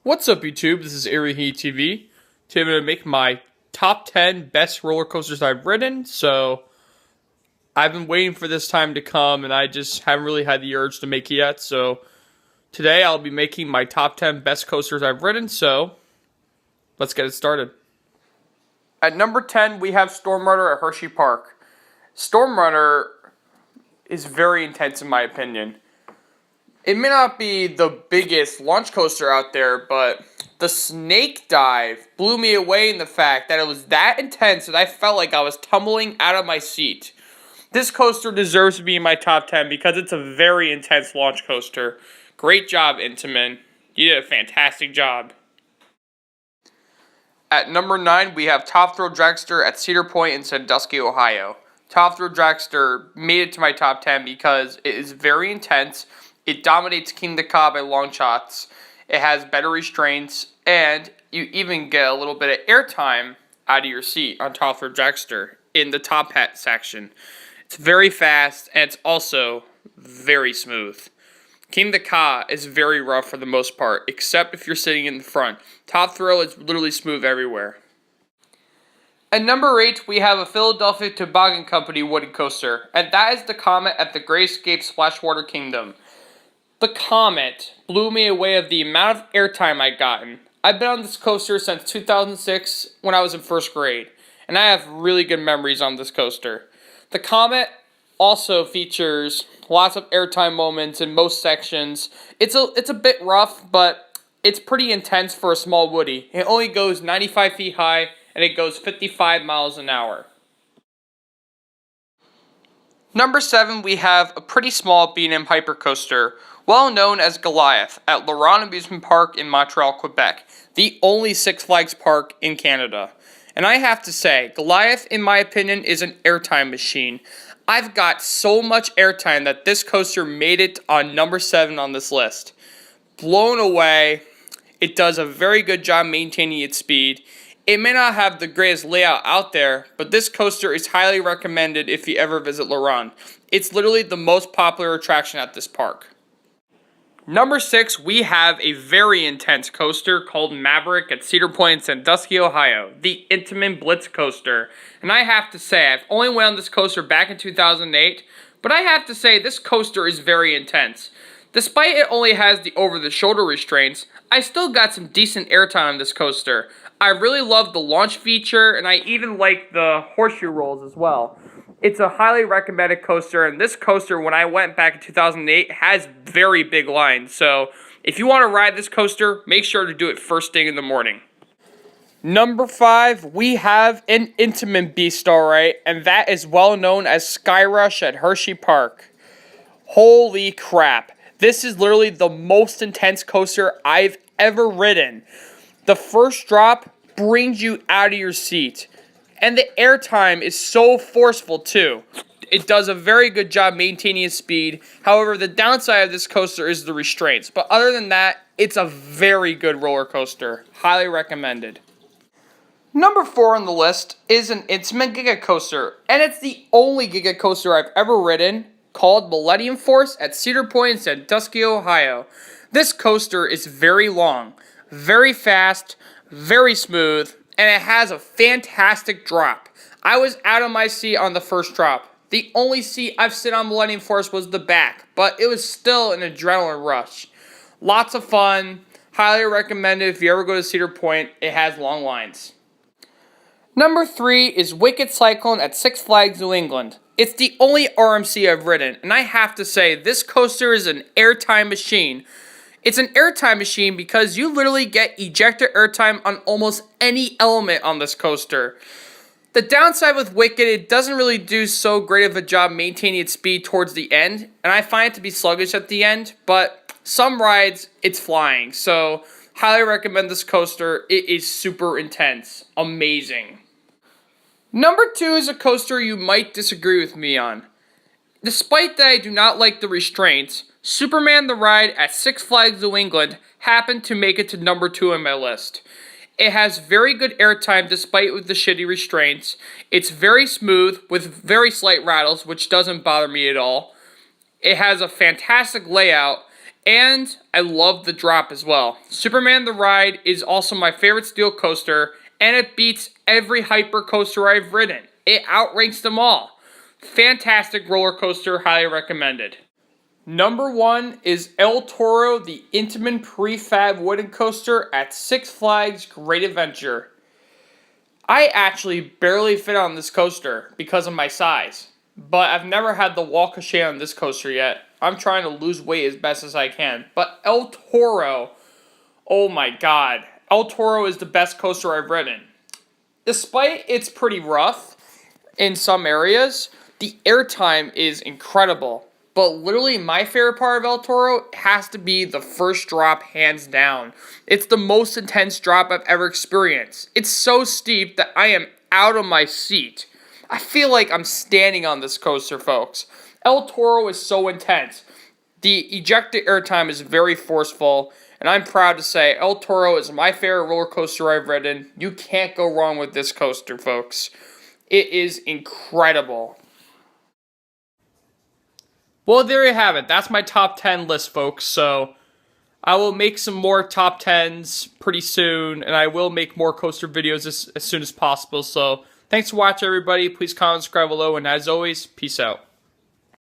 What's up, YouTube? This is Heat TV. Today I'm going to make my top 10 best roller coasters I've ridden. So I've been waiting for this time to come, and I just haven't really had the urge to make it yet. So today I'll be making my top 10 best coasters I've ridden. So let's get it started. At number 10, we have Stormrunner at Hershey Park. Stormrunner is very intense in my opinion. It may not be the biggest launch coaster out there, but the snake dive blew me away in the fact that it was that intense that I felt like I was tumbling out of my seat. This coaster deserves to be in my top 10 because it's a very intense launch coaster. Great job, Intamin. You did a fantastic job. At number 9, we have Thrill Dragster at Cedar Point in Sandusky, Ohio. Thrill Dragster made it to my top 10 because it is very intense. It dominates King the Ka by long shots. It has better restraints, and you even get a little bit of airtime out of your seat on Thrill Dragster in the top hat section. It's very fast, and it's also very smooth. King the Ka is very rough for the most part, except if you're sitting in the front. Top Thrill is literally smooth everywhere. At number 8, we have a Philadelphia Toboggan Company wooden coaster, and that is the Comet at the Grayscape Splashwater Kingdom. The Comet blew me away of the amount of airtime I'd gotten. I've been on this coaster since 2006 when I was in first grade, and I have really good memories on this coaster. The Comet also features lots of airtime moments in most sections. It's a bit rough, but it's pretty intense for a small woody. It only goes 95 feet high, and it goes 55 miles an hour. Number 7, we have a pretty small B&M hyper coaster, well known as Goliath, at Laurent Amusement Park in Montreal, Quebec, the only Six Flags park in Canada. And I have to say, Goliath, in my opinion, is an airtime machine. I've got so much airtime that this coaster made it on number 7 on this list. Blown away. It does a very good job maintaining its speed. It may not have the greatest layout out there, but this coaster is highly recommended if you ever visit Laurent. It's literally the most popular attraction at this park. Number 6, we have a very intense coaster called Maverick at Cedar Point in Sandusky, Ohio, the Intamin Blitz coaster. And I have to say, I've only went on this coaster back in 2008, but I have to say this coaster is very intense. Despite it only has the over-the-shoulder restraints, I still got some decent airtime on this coaster. I really love the launch feature, and I even like the horseshoe rolls as well. It's a highly recommended coaster, and this coaster, when I went back in 2008, has very big lines. So if you want to ride this coaster, make sure to do it first thing in the morning. Number 5, we have an Intamin beast, alright, and that is well known as Skyrush at Hershey Park. Holy crap. This is literally the most intense coaster I've ever ridden. The first drop brings you out of your seat. And the airtime is so forceful too. It does a very good job maintaining its speed. However, the downside of this coaster is the restraints. But other than that, it's a very good roller coaster. Highly recommended. Number 4 on the list is an Intamin Giga Coaster. And it's the only Giga Coaster I've ever ridden, called Millennium Force at Cedar Point in Sandusky, Ohio. This coaster is very long, very fast, very smooth, and it has a fantastic drop. I was out of my seat on the first drop. The only seat I've sit on Millennium Force was the back, but it was still an adrenaline rush. Lots of fun. Highly recommended if you ever go to Cedar Point. It has long lines. Number 3 is Wicked Cyclone at Six Flags New England. It's the only RMC I've ridden, and I have to say, this coaster is an airtime machine. It's an airtime machine because you literally get ejector airtime on almost any element on this coaster. The downside with Wicked, it doesn't really do so great of a job maintaining its speed towards the end, and I find it to be sluggish at the end, but some rides, it's flying. So, highly recommend this coaster. It is super intense. Amazing. Number 2 is a coaster you might disagree with me on. Despite that I do not like the restraints, Superman the Ride at Six Flags New England happened to make it to number 2 on my list. It has very good airtime despite with the shitty restraints. It's very smooth with very slight rattles, which doesn't bother me at all. It has a fantastic layout, And I love the drop as well. Superman the Ride is also my favorite steel coaster, and it beats every hyper coaster I've ridden. It outranks them all. Fantastic roller coaster, highly recommended. Number 1 is El Toro, the Intamin Prefab Wooden Coaster at Six Flags Great Adventure. I actually barely fit on this coaster because of my size, but I've never had the walk of shame on this coaster yet. I'm trying to lose weight as best as I can, but El Toro, oh my god, El Toro is the best coaster I've ridden. Despite it's pretty rough in some areas, the airtime is incredible. But literally my favorite part of El Toro has to be the first drop, hands down. It's the most intense drop I've ever experienced. It's so steep that I am out of my seat. I feel like I'm standing on this coaster, folks. El Toro is so intense. The ejected airtime is very forceful, and I'm proud to say El Toro is my favorite roller coaster I've ridden. You can't go wrong with this coaster, folks. It is incredible. Well, there you have it. That's my top 10 list, folks. So I will make some more top 10s pretty soon, and I will make more coaster videos as soon as possible. So thanks for watching, everybody. Please comment, subscribe below, and as always, peace out.